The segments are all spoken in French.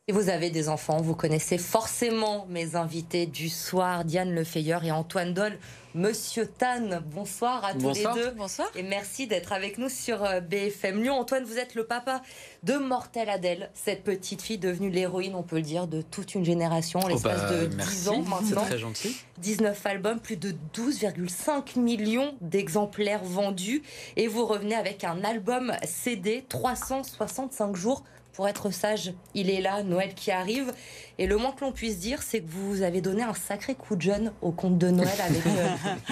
Et vous avez des enfants, vous connaissez forcément mes invités du soir, Diane Lefeilleur et Antoine Doll. Monsieur Tan, bonsoir à tous les Bonsoir. deux. Bonsoir. Et merci d'être avec nous sur BFM Lyon. Antoine, vous êtes le papa de Mortelle Adèle, cette petite fille devenue l'héroïne, on peut le dire, de toute une génération, en l'espace de 10 merci, ans c'est maintenant. très gentil. 19 albums, plus de 12,5 millions d'exemplaires vendus. Et vous revenez avec un album CD, 365 jours. Pour être sage, il est là, Noël qui arrive. Et le moins que l'on puisse dire, c'est que vous avez donné un sacré coup de jeune au conte de Noël avec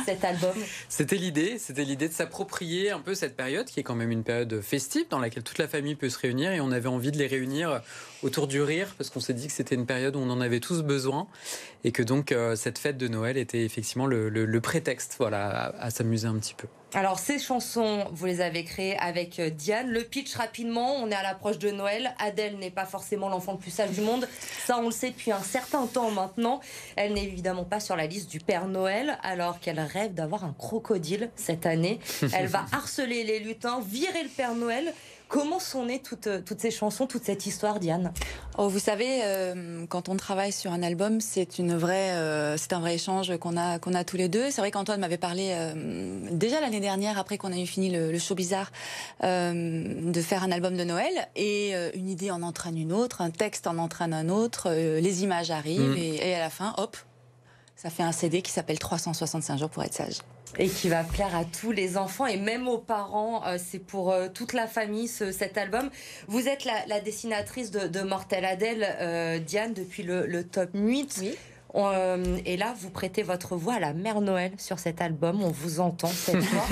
cet album. C'était l'idée de s'approprier un peu cette période, qui est quand même une période festive, dans laquelle toute la famille peut se réunir. Et on avait envie de les réunir autour du rire, parce qu'on s'est dit que c'était une période où on en avait tous besoin. Et que donc, cette fête de Noël était effectivement le prétexte, voilà, à s'amuser un petit peu. Alors ces chansons, vous les avez créées avec Diane. Le pitch rapidement, on est à l'approche de Noël. Adèle n'est pas forcément l'enfant le plus sage du monde. Ça, on le sait depuis un certain temps maintenant. Elle n'est évidemment pas sur la liste du Père Noël, alors qu'elle rêve d'avoir un crocodile cette année. Elle va harceler les lutins, virer le Père Noël. Comment sont nées toutes ces chansons, toute cette histoire, Diane? Oh, vous savez, quand on travaille sur un album, c'est un vrai échange qu'on a tous les deux. C'est vrai qu'Antoine m'avait parlé déjà l'année dernière, après qu'on a eu fini le show bizarre, de faire un album de Noël. Et une idée en entraîne une autre, un texte en entraîne un autre, les images arrivent et à la fin, hop, ça fait un CD qui s'appelle 365 jours pour être sage. Et qui va plaire à tous les enfants et même aux parents. C'est pour toute la famille cet album. Vous êtes la dessinatrice de Mortelle Adèle, Diane, depuis le top 8. Oui. Et là, vous prêtez votre voix à la Mère Noël sur cet album. On vous entend cette fois.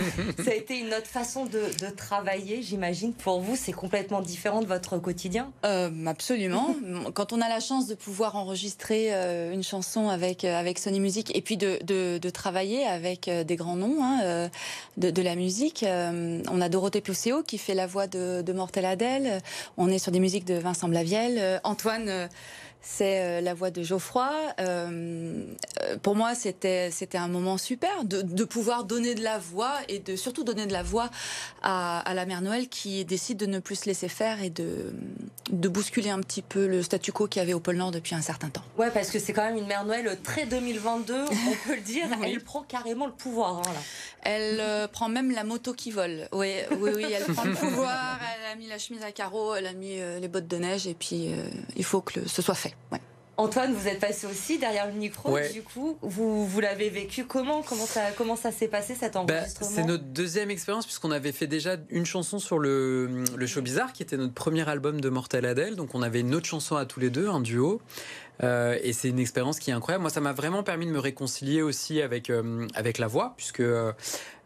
Ça a été une autre façon de travailler, j'imagine. Pour vous, c'est complètement différent de votre quotidien? Absolument. Quand on a la chance de pouvoir enregistrer une chanson avec Sony Music et puis de travailler avec des grands noms de la musique, on a Dorothée Pousseau qui fait la voix de Mortelle Adèle. On est sur des musiques de Vincent Blaviel. Antoine... c'est la voix de Geoffroy. Pour moi, c'était un moment super de pouvoir donner de la voix et de surtout donner de la voix à la Mère Noël qui décide de ne plus se laisser faire et de bousculer un petit peu le statu quo qu'il y avait au pôle Nord depuis un certain temps. Ouais, parce que c'est quand même une Mère Noël très 2022, on peut le dire. Oui. Elle prend carrément le pouvoir. Là. Elle prend même la moto qui vole. Oui, elle prend le pouvoir. Elle a mis la chemise à carreaux, elle a mis les bottes de neige et puis il faut que ce soit fait. Ouais. Antoine, vous êtes passé aussi derrière le micro. Ouais. Du coup, vous l'avez vécu comment ça s'est passé cet enregistrement? C'est notre deuxième expérience puisqu'on avait fait déjà une chanson sur le show bizarre qui était notre premier album de Mortelle Adèle. Donc on avait une autre chanson à tous les deux, un duo. Et c'est une expérience qui est incroyable. Moi, ça m'a vraiment permis de me réconcilier aussi avec la voix, puisque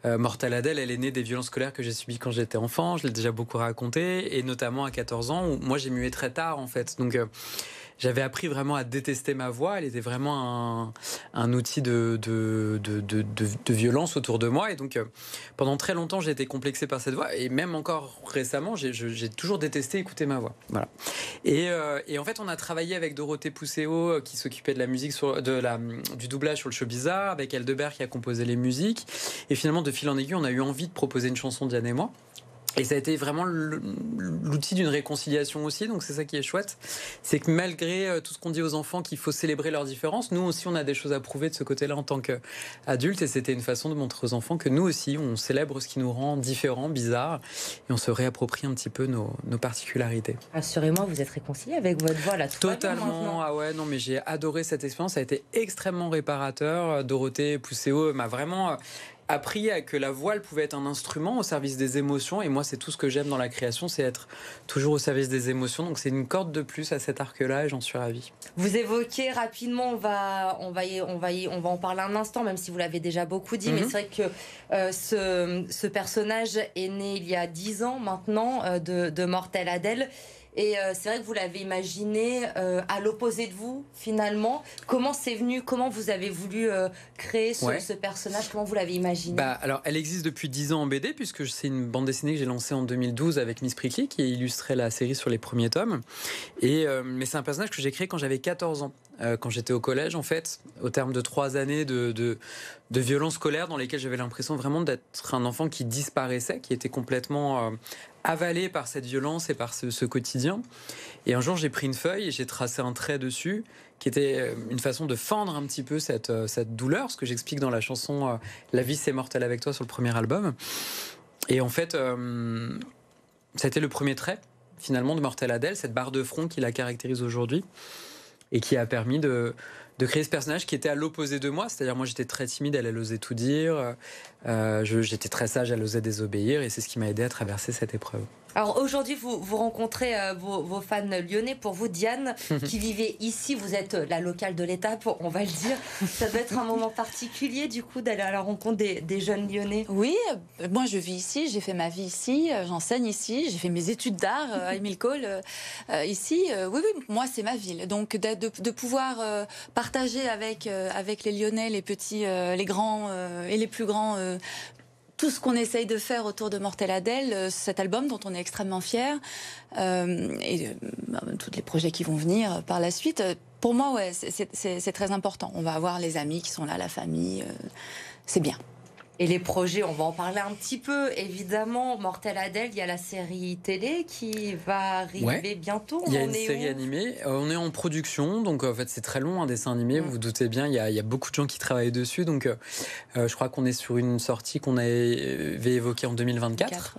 Mortelle Adèle, elle est née des violences scolaires que j'ai subies quand j'étais enfant. Je l'ai déjà beaucoup raconté, et notamment à 14 ans, où moi j'ai mué très tard en fait. Donc j'avais appris vraiment à détester ma voix. Elle était vraiment un outil de violence autour de moi. Et donc, pendant très longtemps, j'ai été complexé par cette voix. Et même encore récemment, j'ai toujours détesté écouter ma voix. Voilà. Et en fait, on a travaillé avec Dorothée Pousseau, qui s'occupait de la musique, du doublage sur le show bizarre, avec Aldebert qui a composé les musiques. Et finalement, de fil en aiguille, on a eu envie de proposer une chanson, Diane et moi. Et ça a été vraiment l'outil d'une réconciliation aussi, donc c'est ça qui est chouette. C'est que malgré tout ce qu'on dit aux enfants qu'il faut célébrer leurs différences, nous aussi on a des choses à prouver de ce côté-là en tant qu'adultes, et c'était une façon de montrer aux enfants que nous aussi on célèbre ce qui nous rend différents, bizarres, et on se réapproprie un petit peu nos particularités. Assurez-moi, vous êtes réconcilié avec votre voix là. Totalement, ah ouais, non mais j'ai adoré cette expérience, ça a été extrêmement réparateur. Dorothée Pousseau m'a vraiment appris que la voix pouvait être un instrument au service des émotions, et moi c'est tout ce que j'aime dans la création, c'est être toujours au service des émotions, donc c'est une corde de plus à cet arc-là et j'en suis ravi. Vous évoquez rapidement, on va en parler un instant, même si vous l'avez déjà beaucoup dit, mais c'est vrai que ce personnage est né il y a 10 ans maintenant de Mortelle Adèle. Et c'est vrai que vous l'avez imaginé à l'opposé de vous, finalement. Comment c'est venu? Comment vous avez voulu créer ce personnage? Comment vous l'avez imaginé? Alors, elle existe depuis 10 ans en BD, puisque c'est une bande dessinée que j'ai lancée en 2012 avec Miss Prickly, qui illustrait la série sur les premiers tomes. Mais c'est un personnage que j'ai créé quand j'avais 14 ans. Quand j'étais au collège, en fait, au terme de 3 années de violences scolaires dans lesquelles j'avais l'impression vraiment d'être un enfant qui disparaissait, qui était complètement avalé par cette violence et par ce quotidien. Et un jour, j'ai pris une feuille et j'ai tracé un trait dessus qui était une façon de fendre un petit peu cette douleur, ce que j'explique dans la chanson La vie c'est mortel avec toi sur le premier album. Et en fait, ça a été le premier trait finalement de Mortel Adèle, cette barre de front qui la caractérise aujourd'hui et qui a permis de créer ce personnage qui était à l'opposé de moi. C'est-à-dire, moi, j'étais très timide, elle osait tout dire. J'étais très sage, elle osait désobéir. Et c'est ce qui m'a aidé à traverser cette épreuve. Alors aujourd'hui, vous rencontrez vos fans lyonnais. Pour vous, Diane, qui vivait ici, vous êtes la locale de l'étape, on va le dire. Ça doit être un moment particulier, du coup, d'aller à la rencontre des jeunes lyonnais. Oui, moi je vis ici, j'ai fait ma vie ici, j'enseigne ici, j'ai fait mes études d'art à Émile Cole ici. Oui, moi c'est ma ville. Donc de pouvoir partager avec les Lyonnais, les petits, les grands et les plus grands, tout ce qu'on essaye de faire autour de Mortel Adèle, cet album dont on est extrêmement fiers, et tous les projets qui vont venir par la suite. Pour moi, ouais, c'est très important. On va avoir les amis qui sont là, la famille, c'est bien. Et les projets, on va en parler un petit peu, évidemment. Mortel Adèle, il y a la série télé qui va arriver bientôt. Il y a une série animée. On est en production, donc en fait c'est très long, un dessin animé. Vous vous doutez bien, il y a beaucoup de gens qui travaillent dessus. Donc je crois qu'on est sur une sortie qu'on avait évoquée en 2024.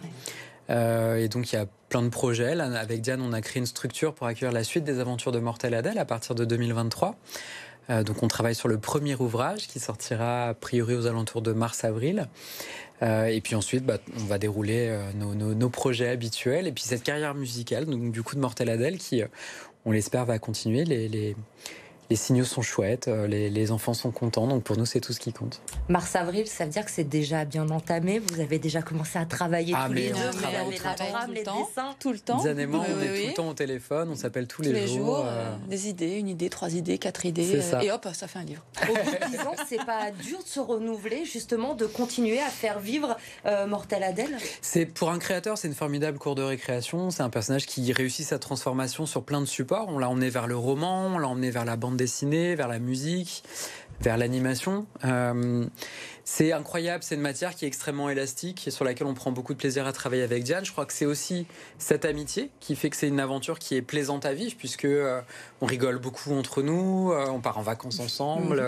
Et donc il y a plein de projets. Là, avec Diane, on a créé une structure pour accueillir la suite des aventures de Mortel Adèle à partir de 2023. Donc on travaille sur le premier ouvrage qui sortira a priori aux alentours de mars-avril. Et puis ensuite, on va dérouler nos projets habituels. Et puis cette carrière musicale, donc, du coup de Mortel Adèle, qui, on l'espère, va continuer. Les signaux sont chouettes, les enfants sont contents, donc pour nous c'est tout ce qui compte. Mars-avril, ça veut dire que c'est déjà bien entamé. Vous avez déjà commencé à travailler tous les deux. Vous avez la trame, les dessins. Tout le temps. Diane et moi, on est tout le temps au téléphone, on s'appelle tous les jours. Des idées, une idée, 3 idées, 4 idées, et hop, ça fait un livre. Au bout de 10 ans, c'est pas dur de se renouveler, justement, de continuer à faire vivre Mortel Adèle? Pour un créateur, c'est une formidable cour de récréation. C'est un personnage qui réussit sa transformation sur plein de supports. On l'a emmené vers le roman, on l'a emmené vers la bande dessinée, vers la musique, vers l'animation. C'est incroyable, c'est une matière qui est extrêmement élastique et sur laquelle on prend beaucoup de plaisir à travailler avec Diane. Je crois que c'est aussi cette amitié qui fait que c'est une aventure qui est plaisante à vivre, puisque on rigole beaucoup entre nous, on part en vacances ensemble.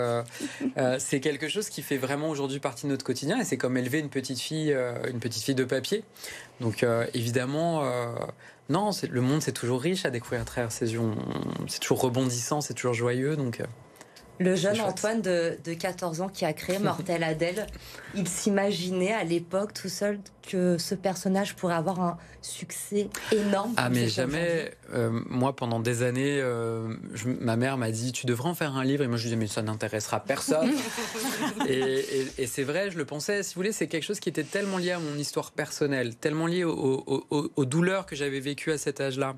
C'est quelque chose qui fait vraiment aujourd'hui partie de notre quotidien, et c'est comme élever une petite fille de papier. Donc évidemment... non, le monde c'est toujours riche à découvrir à travers ses yeux. C'est toujours rebondissant, c'est toujours joyeux. Donc, le jeune Antoine de 14 ans qui a créé Mortel Adèle, il s'imaginait à l'époque tout seul que ce personnage pourrait avoir un succès énorme. Ah mais jamais. Moi pendant des années, ma mère m'a dit tu devrais en faire un livre, et moi je lui disais mais ça n'intéressera personne. et c'est vrai, je le pensais. Si vous voulez, c'est quelque chose qui était tellement lié à mon histoire personnelle, tellement lié aux douleurs que j'avais vécues à cet âge-là,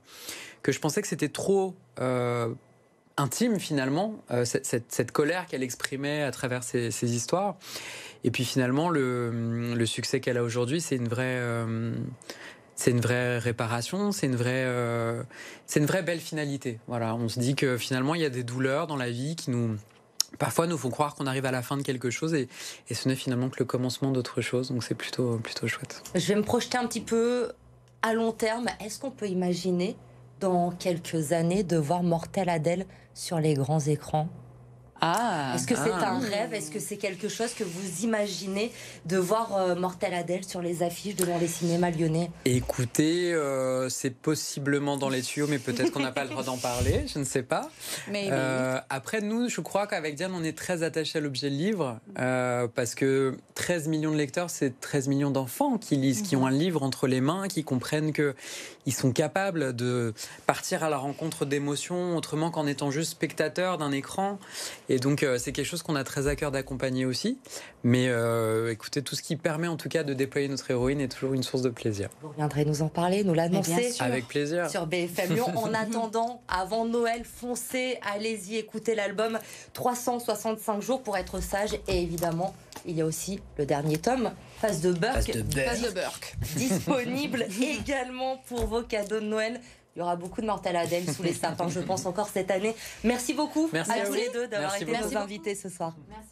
que je pensais que c'était trop intime finalement, cette colère qu'elle exprimait à travers ces histoires. Et puis finalement, le succès qu'elle a aujourd'hui, c'est une vraie réparation, c'est une vraie belle finalité. Voilà, on se dit que finalement, il y a des douleurs dans la vie qui parfois nous font croire qu'on arrive à la fin de quelque chose, et ce n'est finalement que le commencement d'autre chose. Donc c'est plutôt chouette. Je vais me projeter un petit peu à long terme. Est-ce qu'on peut imaginer dans quelques années de voir Mortel Adèle sur les grands écrans? Est-ce que c'est un rêve? Est-ce que c'est quelque chose que vous imaginez de voir Mortel Adèle sur les affiches devant les cinémas lyonnais? Écoutez, c'est possiblement dans les tuyaux, mais peut-être qu'on n'a pas le droit d'en parler, je ne sais pas. Mais après, nous, je crois qu'avec Diane, on est très attachés à l'objet livre, parce que 13 millions de lecteurs, c'est 13 millions d'enfants qui lisent, qui ont un livre entre les mains, qui comprennent qu'ils sont capables de partir à la rencontre d'émotions autrement qu'en étant juste spectateurs d'un écran. Et donc, c'est quelque chose qu'on a très à cœur d'accompagner aussi. Mais écoutez, tout ce qui permet en tout cas de déployer notre héroïne est toujours une source de plaisir. Vous reviendrez nous en parler, nous l'annoncer. Avec plaisir. Sur BFM Lyon. En attendant, avant Noël, foncez, allez-y, écoutez l'album 365 jours pour être sage. Et évidemment, il y a aussi le dernier tome, Face de Burke. Disponible également pour vos cadeaux de Noël. Il y aura beaucoup de Mortel Adèle sous les sapins, je pense, encore cette année. Merci beaucoup à tous les deux d'avoir été nos invités ce soir. Merci.